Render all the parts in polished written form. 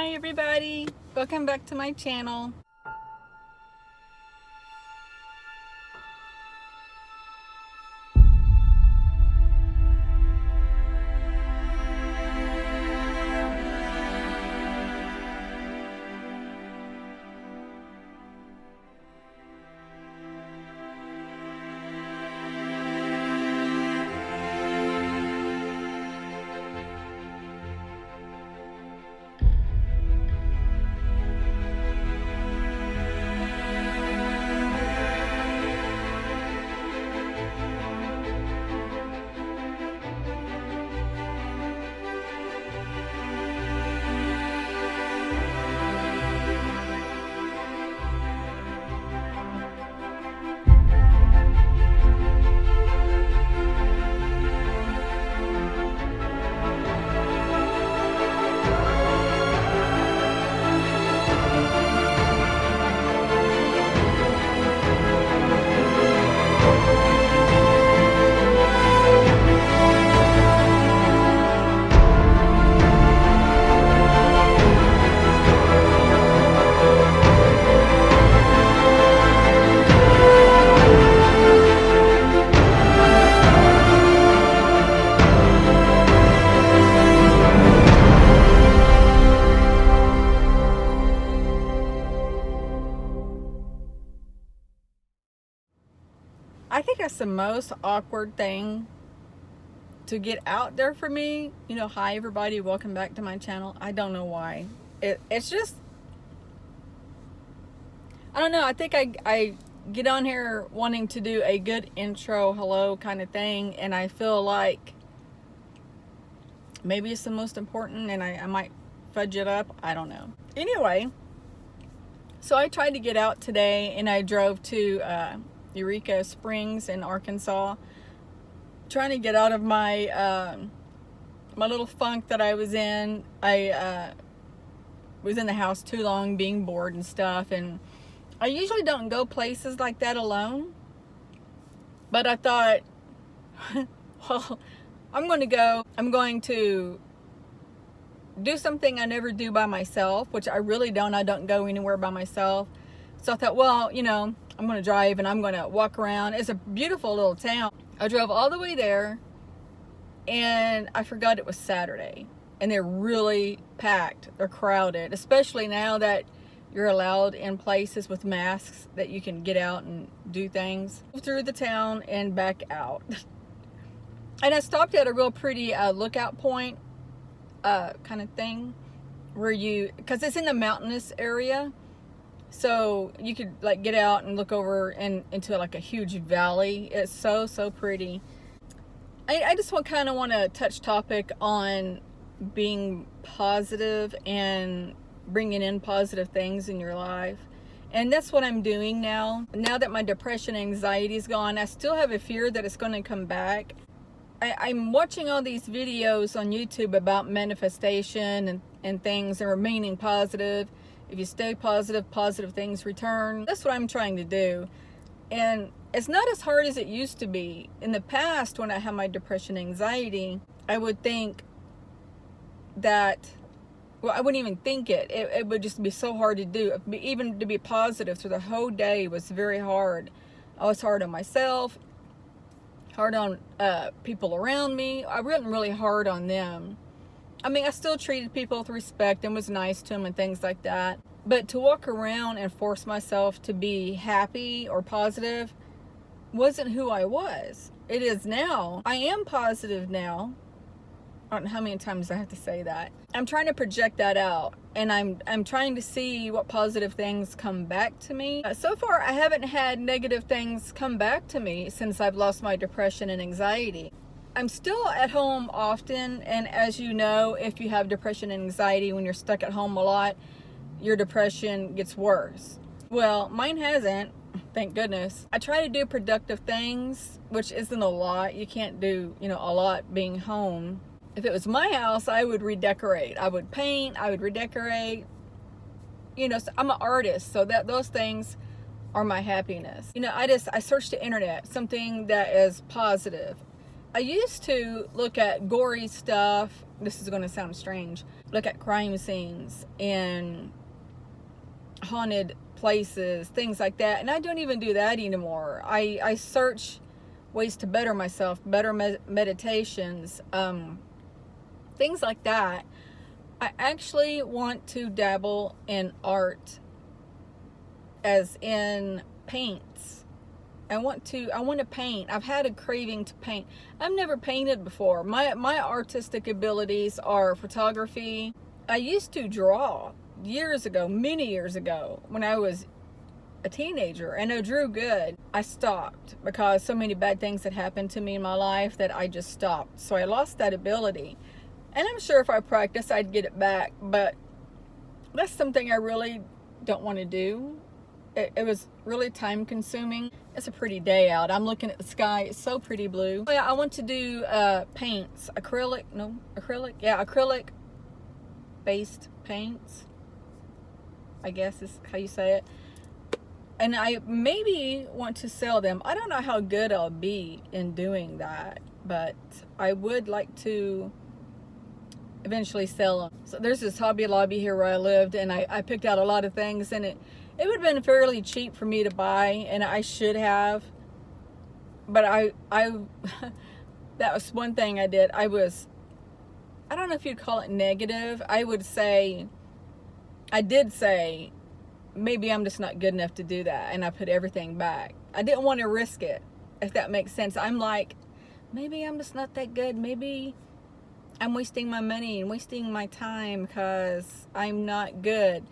Hi everybody, welcome back to my channel. I think that's the most awkward thing to get out there for me. Hi everybody, welcome back to my channel. I don't know why. It's just, I don't know. I think I get on here wanting to do a good intro, hello kind of thing, and I feel like maybe it's the most important and I might fudge it up. I don't know. Anyway, so I tried to get out today and I drove to Eureka Springs in Arkansas, trying to get out of my my little funk that I was in. I was in the house too long, being bored and stuff, and I usually don't go places like that alone, but I thought, well, I'm going to go. I'm going to do something I never do by myself, which I really don't. I don't go anywhere by myself. So I thought, well, I'm going to drive and I'm going to walk around. It's a beautiful little town. I drove all the way there and I forgot it was Saturday. And they're really packed. They're crowded, especially now that you're allowed in places with masks that you can get out and do things. Through the town and back out. And I stopped at a real pretty lookout point kind of thing where because it's in the mountainous area. So you could like get out and look over and into like a huge valley. It's so pretty. I just kind of want to touch topic on being positive and bringing in positive things in your life. And that's what I'm doing now. Now that my depression and anxiety is gone, I still have a fear that it's going to come back. I'm watching all these videos on YouTube about manifestation and things and remaining positive. If you stay positive, positive things return. That's what I'm trying to do. And it's not as hard as it used to be. In the past, when I had my depression and anxiety, I would think that, well, I wouldn't even think it. It would just be so hard to do. Even to be positive through the whole day was very hard. I was hard on myself, hard on people around me. I wasn't really hard on them. I mean, I still treated people with respect and was nice to them and things like that. But to walk around and force myself to be happy or positive wasn't who I was. It is now. I am positive now. I don't know how many times I have to say that. I'm trying to project that out, and I'm trying to see what positive things come back to me. So far, I haven't had negative things come back to me since I've lost my depression and anxiety. I'm still at home often, and as you know, if you have depression and anxiety, when you're stuck at home a lot, your depression gets worse. Well, mine hasn't, thank goodness. I try to do productive things, which isn't a lot. You can't do, a lot being home. If it was my house, I would redecorate. I would paint, I would redecorate. So I'm an artist, so those things are my happiness. I searched the internet, something that is positive. I used to look at gory stuff this is going to sound strange, look at crime scenes and haunted places, things like that. And I don't even do that anymore. I search ways to better myself, better meditations, things like that. I actually want to dabble in art, as in paints. I want to paint. I've had a craving to paint. I've never painted before. My artistic abilities are photography. I used to draw years ago, many years ago, when I was a teenager, and I drew good. I stopped because so many bad things had happened to me in my life that I just stopped. So I lost that ability. And I'm sure if I practice, I'd get it back, but that's something I really don't want to do. It was really time consuming. It's a pretty day out. I'm looking at the sky. It's so pretty blue. Yeah, I want to do paints. Acrylic based paints, I guess is how you say it. And I maybe want to sell them. I don't know how good I'll be in doing that, but I would like to eventually sell them. So there's this Hobby Lobby here where I lived, and I picked out a lot of things, and it would have been fairly cheap for me to buy, and I should have, but I that was one thing I did. I don't know if you'd call it negative. I did say maybe I'm just not good enough to do that, and I put everything back. I didn't want to risk it, if that makes sense. I'm like, maybe I'm just not that good. Maybe I'm wasting my money and wasting my time because I'm not good.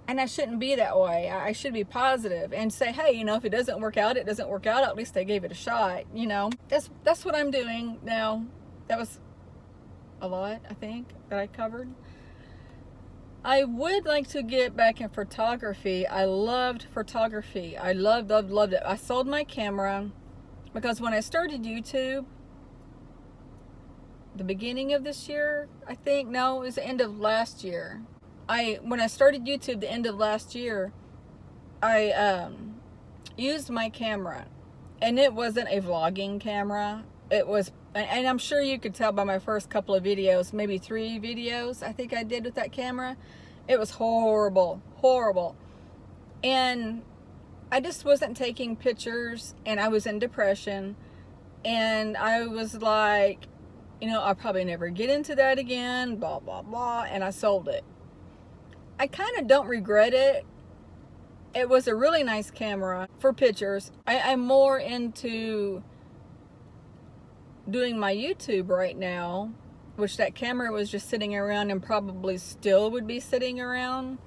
And I shouldn't be that way. I should be positive and say, hey, if it doesn't work out, it doesn't work out. At least I gave it a shot, That's what I'm doing now. That was a lot, I think, that I covered. I would like to get back in photography. I loved photography. I loved it. I sold my camera because when I started YouTube, the beginning of this year, I think, no, it was the end of last year. When I started YouTube the end of last year, I used my camera, and it wasn't a vlogging camera. It was, and I'm sure you could tell by my first couple of videos, maybe 3 videos I think I did with that camera. It was horrible. And I just wasn't taking pictures, and I was in depression, and I was like, I'll probably never get into that again, blah, blah, blah, and I sold it. I kind of don't regret it. It was a really nice camera for pictures. I'm more into doing my YouTube right now, which that camera was just sitting around and probably still would be sitting around.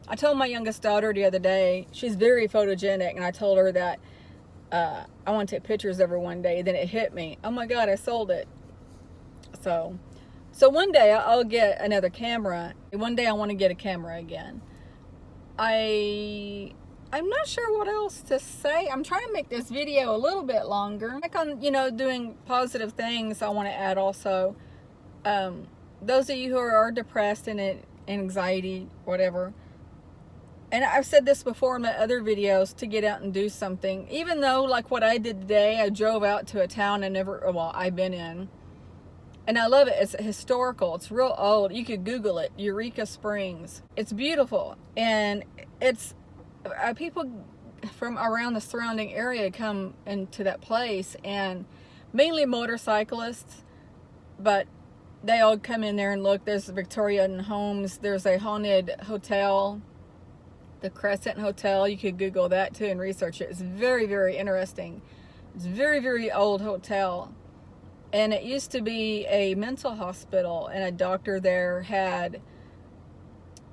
I told my youngest daughter the other day, she's very photogenic, and I told her that I want to take pictures of her one day. Then it hit me. Oh my God, I sold it. So one day I'll get another camera. One day I want to get a camera again. I'm not sure what else to say. I'm trying to make this video a little bit longer. Like on, doing positive things, I want to add also, those of you who are depressed and anxiety, whatever. And I've said this before in my other videos, to get out and do something. Even though, like what I did today, I drove out to a town I've been in. And I love it. It's historical. It's real old. You could Google it. Eureka Springs. It's beautiful. And it's people from around the surrounding area come into that place, and mainly motorcyclists, but they all come in there and look. There's Victorian homes. There's a haunted hotel, the Crescent Hotel. You could Google that too and research it. It's very, very interesting. It's a very, very old hotel. And it used to be a mental hospital, and a doctor there had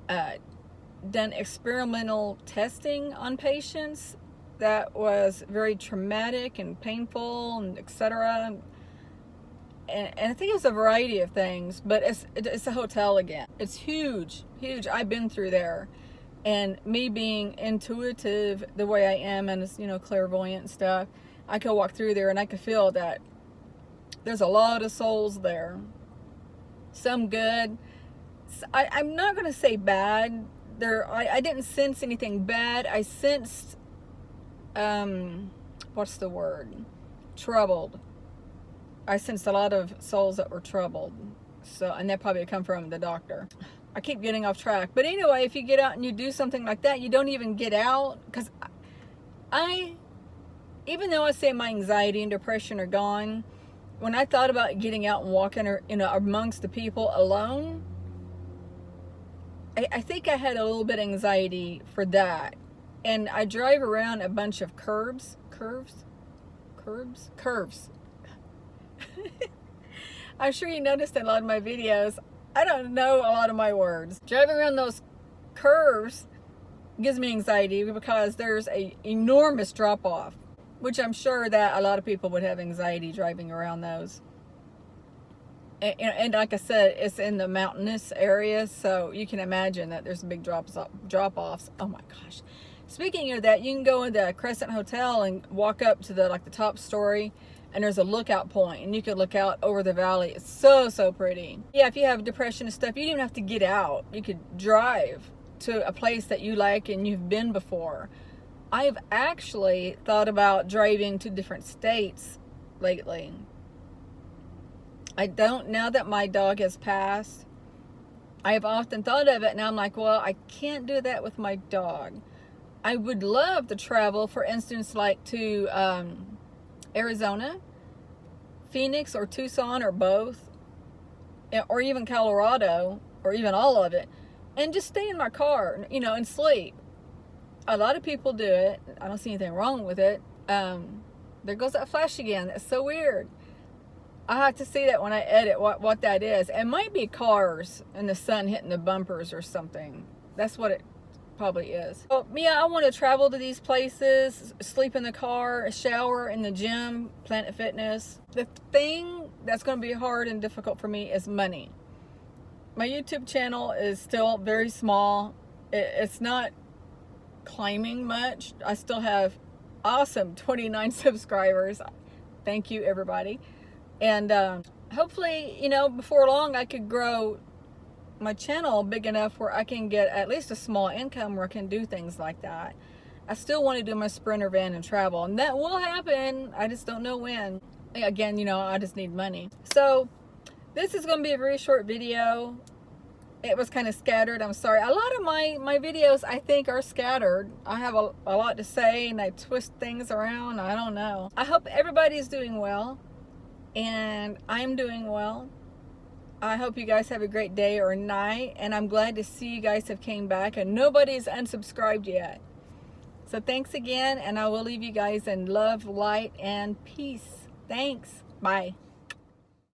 done experimental testing on patients that was very traumatic and painful, and etc. And I think it's a variety of things, but it's a hotel again. It's huge. I've been through there, and me being intuitive the way I am, and it's clairvoyant and stuff, I could walk through there and I could feel that there's a lot of souls there. Some good. I'm not going to say bad. I didn't sense anything bad. I sensed, what's the word? Troubled. I sensed a lot of souls that were troubled. So, and that probably come from the doctor. I keep getting off track. But anyway, if you get out and you do something like that, you don't even get out. Because even though I say my anxiety and depression are gone, when I thought about getting out and walking, or, amongst the people alone, I think I had a little bit of anxiety for that. And I drive around a bunch of curves. I'm sure you noticed in a lot of my videos, I don't know a lot of my words. Driving around those curves gives me anxiety because there's a enormous drop off, which I'm sure that a lot of people would have anxiety driving around those. And like I said, it's in the mountainous area, so you can imagine that there's big drop-offs. Oh my gosh. Speaking of that, you can go into Crescent Hotel and walk up to the top story, and there's a lookout point, and you can look out over the valley. It's so pretty. Yeah, if you have depression and stuff, you don't even have to get out. You could drive to a place that you like and you've been before. I've actually thought about driving to different states lately. I don't, now that my dog has passed, I have often thought of it, and I'm like, well, I can't do that with my dog. I would love to travel, for instance, like to Arizona, Phoenix, or Tucson, or both, or even Colorado, or even all of it, and just stay in my car, and sleep. A lot of people do it. I don't see anything wrong with it. There goes that flash again. That's so weird. I have to see that when I edit what that is. It might be cars and the sun hitting the bumpers or something. That's what it probably is. Well, yeah, I want to travel to these places, sleep in the car, shower in the gym, Planet Fitness. The thing that's going to be hard and difficult for me is money. My YouTube channel is still very small. It's not claiming much. I still have awesome 29 subscribers. Thank you, everybody. And hopefully, before long, I could grow my channel big enough where I can get at least a small income where I can do things like that. I still want to do my Sprinter van and travel, and that will happen. I just don't know when. Again, I just need money. So this is going to be a very short video. It was kind of scattered. I'm sorry. A lot of my videos, I think, are scattered. I have a lot to say, and I twist things around. I don't know. I hope everybody's doing well. And I'm doing well. I hope you guys have a great day or night, and I'm glad to see you guys have came back and nobody's unsubscribed yet. So thanks again, and I will leave you guys in love, light, and peace. Thanks. Bye.